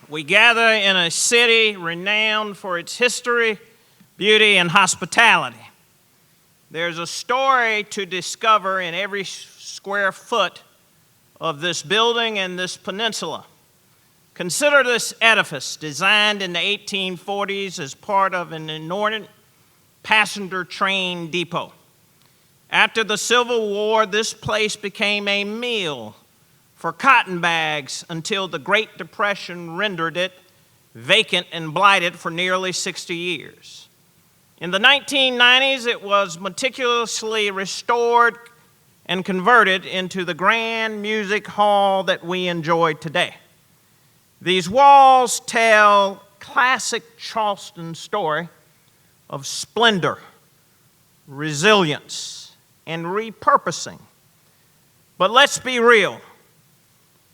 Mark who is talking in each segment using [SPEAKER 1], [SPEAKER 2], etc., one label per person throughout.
[SPEAKER 1] we gather in a city renowned for its history, beauty, and hospitality. There's a story to discover in every square foot of this building and this peninsula. Consider this edifice designed in the 1840s as part of an inordinate passenger train depot. After the Civil War, this place became a mill for cotton bags until the Great Depression rendered it vacant and blighted for nearly 60 years. In the 1990s, it was meticulously restored and converted into the grand music hall that we enjoy today. These walls tell classic Charleston story of splendor, resilience, and repurposing. But let's be real.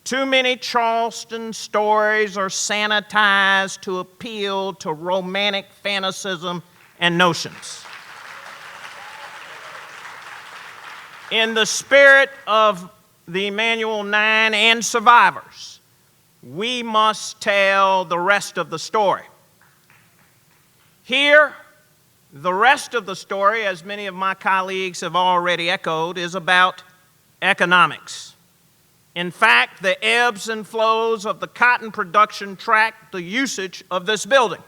[SPEAKER 1] Too many Charleston stories are sanitized to appeal to romantic fanaticism and notions. In the spirit of the Emanuel 9 and survivors, we must tell the rest of the story. Here, the rest of the story, as many of my colleagues have already echoed, is about economics. In fact, the ebbs and flows of the cotton production tracked the usage of this building.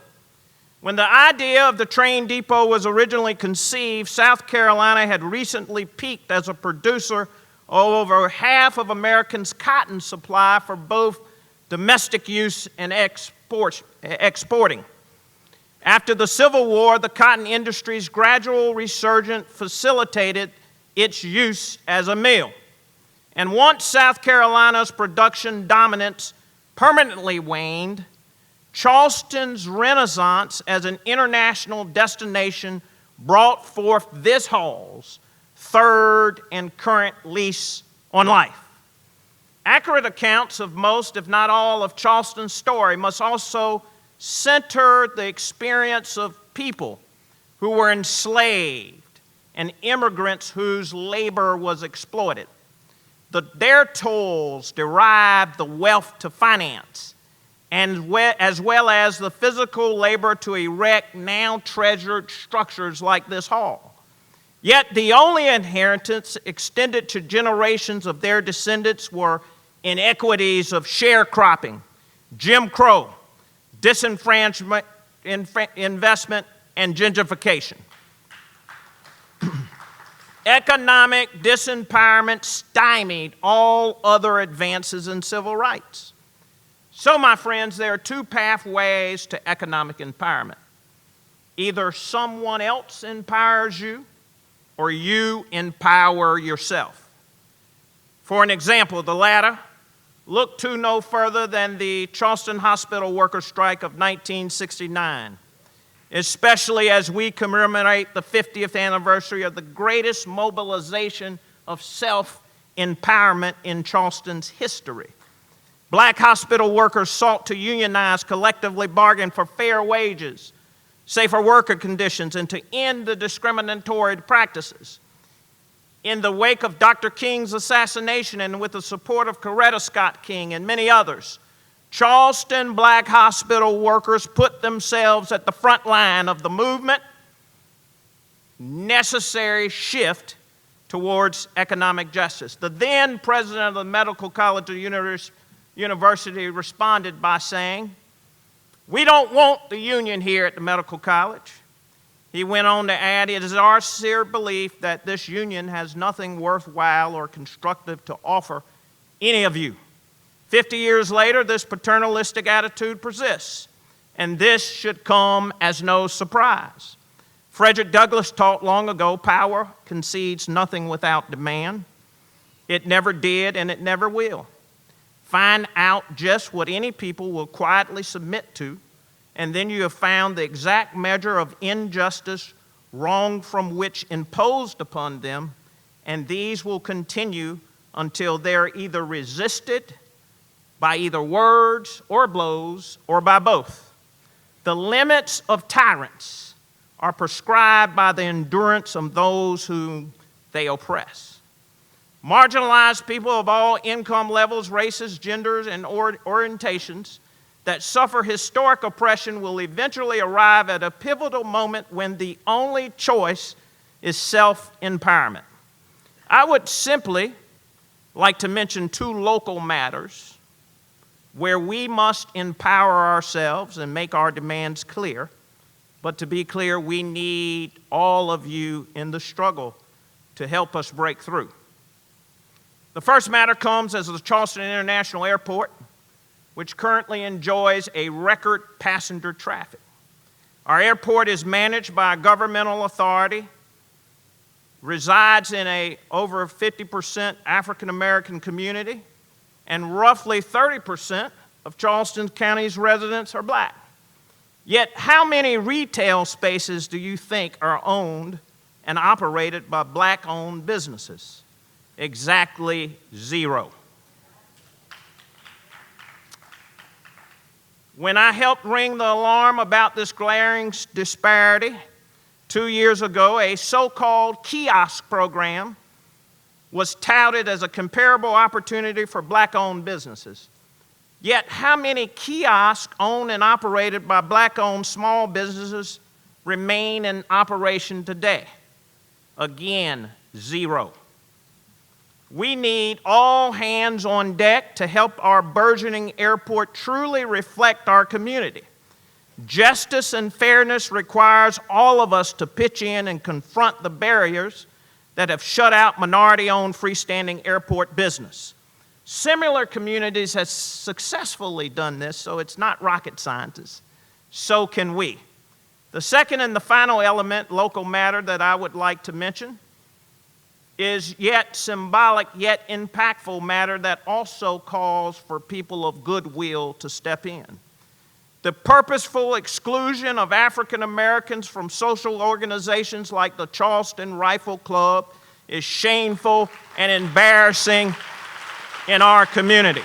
[SPEAKER 1] When the idea of the train depot was originally conceived, South Carolina had recently peaked as a producer of over half of Americans' cotton supply for both domestic use and exporting. After the Civil War, the cotton industry's gradual resurgence facilitated its use as a mill. And once South Carolina's production dominance permanently waned, Charleston's renaissance as an international destination brought forth this hall's third and current lease on life. Accurate accounts of most, if not all, of Charleston's story must also center the experience of people who were enslaved and immigrants whose labor was exploited. Their toils derived the wealth to finance, as well as the physical labor to erect now treasured structures like this hall. Yet the only inheritance extended to generations of their descendants were inequities of sharecropping, Jim Crow, disenfranchisement, investment, and gentrification. Economic disempowerment stymied all other advances in civil rights. So, my friends, there are two pathways to economic empowerment. Either someone else empowers you, or you empower yourself. For an example, the latter, look to no further than the Charleston hospital worker strike of 1969. Especially as we commemorate the 50th anniversary of the greatest mobilization of self-empowerment in Charleston's history. Black hospital workers sought to unionize, collectively bargain for fair wages, safer worker conditions, and to end the discriminatory practices. In the wake of Dr. King's assassination and with the support of Coretta Scott King and many others, Charleston black hospital workers put themselves at the front line of the movement, necessary shift towards economic justice. The then president of the Medical College of University responded by saying, "We don't want the union here at the Medical College." He went on to add, "It is our sincere belief that this union has nothing worthwhile or constructive to offer any of you." 50 years later, this paternalistic attitude persists, and this should come as no surprise. Frederick Douglass taught long ago, power concedes nothing without demand. It never did, and it never will. Find out just what any people will quietly submit to, and then you have found the exact measure of injustice, wrong from which imposed upon them, and these will continue until they're either resisted by either words or blows, or by both. The limits of tyrants are prescribed by the endurance of those whom they oppress. Marginalized people of all income levels, races, genders, and orientations that suffer historic oppression will eventually arrive at a pivotal moment when the only choice is self-empowerment. I would simply like to mention two local matters where we must empower ourselves and make our demands clear. But to be clear, we need all of you in the struggle to help us break through. The first matter comes as the Charleston International Airport, which currently enjoys a record passenger traffic. Our airport is managed by a governmental authority, resides in a over 50% African American community, and roughly 30% of Charleston County's residents are black. Yet, how many retail spaces do you think are owned and operated by black-owned businesses? Exactly 0. When I helped ring the alarm about this glaring disparity 2 years ago, a so-called kiosk program was touted as a comparable opportunity for black-owned businesses. Yet, how many kiosks owned and operated by black-owned small businesses remain in operation today? Again, 0. We need all hands on deck to help our burgeoning airport truly reflect our community. Justice and fairness requires all of us to pitch in and confront the barriers that have shut out minority-owned freestanding airport business. Similar communities have successfully done this, so it's not rocket science. So can we. The second and the final element, local matter, that I would like to mention is yet symbolic, yet impactful matter that also calls for people of goodwill to step in. The purposeful exclusion of African Americans from social organizations like the Charleston Rifle Club is shameful and embarrassing in our community.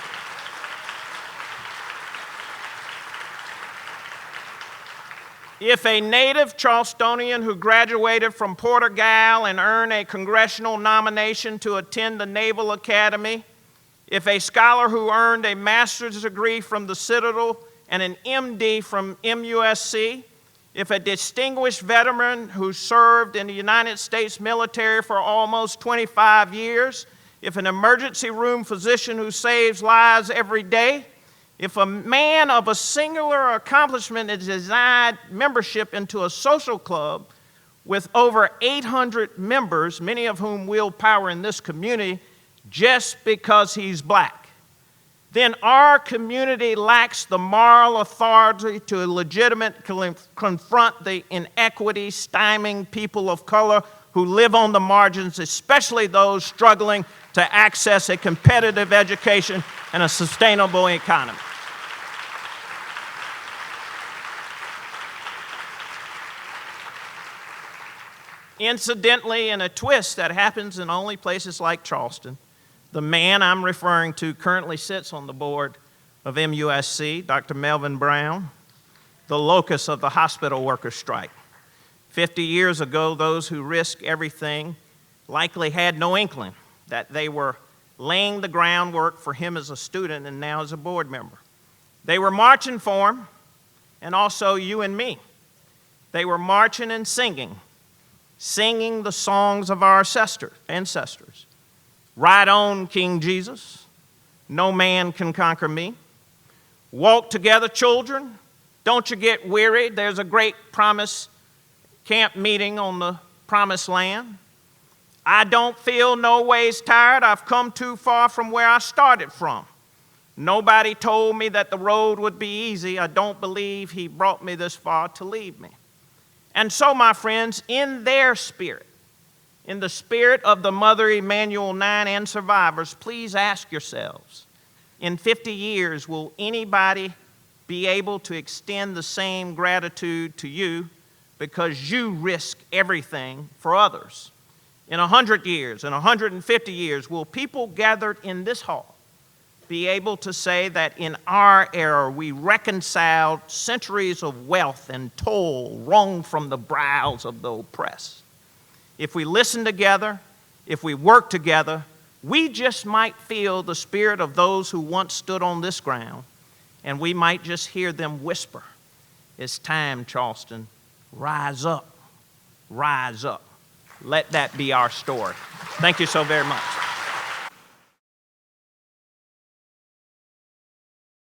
[SPEAKER 1] If a native Charlestonian who graduated from Portugal and earned a congressional nomination to attend the Naval Academy, if a scholar who earned a master's degree from the Citadel and an MD from MUSC, if a distinguished veteran who served in the United States military for almost 25 years, if an emergency room physician who saves lives every day, if a man of a singular accomplishment is denied membership into a social club with over 800 members, many of whom wield power in this community, just because he's black, then our community lacks the moral authority to legitimately confront the inequity stymieing people of color who live on the margins, especially those struggling to access a competitive education and a sustainable economy. Incidentally, in a twist that happens in only places like Charleston, the man I'm referring to currently sits on the board of MUSC, Dr. Melvin Brown, the locus of the hospital workers' strike. 50 years ago, those who risked everything likely had no inkling that they were laying the groundwork for him as a student and now as a board member. They were marching for him, and also you and me. They were marching and singing the songs of our ancestors. Ride on, King Jesus, no man can conquer me. Walk together, children, don't you get weary. There's a great promise camp meeting on the promised land. I don't feel no ways tired. I've come too far from where I started from. Nobody told me that the road would be easy. I don't believe he brought me this far to leave me. And so, my friends, in their spirit, in the spirit of the Mother Emanuel 9 and survivors, please ask yourselves, in 50 years, will anybody be able to extend the same gratitude to you because you risk everything for others? In 100 years, in 150 years, will people gathered in this hall be able to say that in our era we reconciled centuries of wealth and toil wrung from the brows of the oppressed? If we listen together, if we work together, we just might feel the spirit of those who once stood on this ground and we might just hear them whisper, "It's time, Charleston. Rise up. Rise up." Let that be our story. Thank you so very much.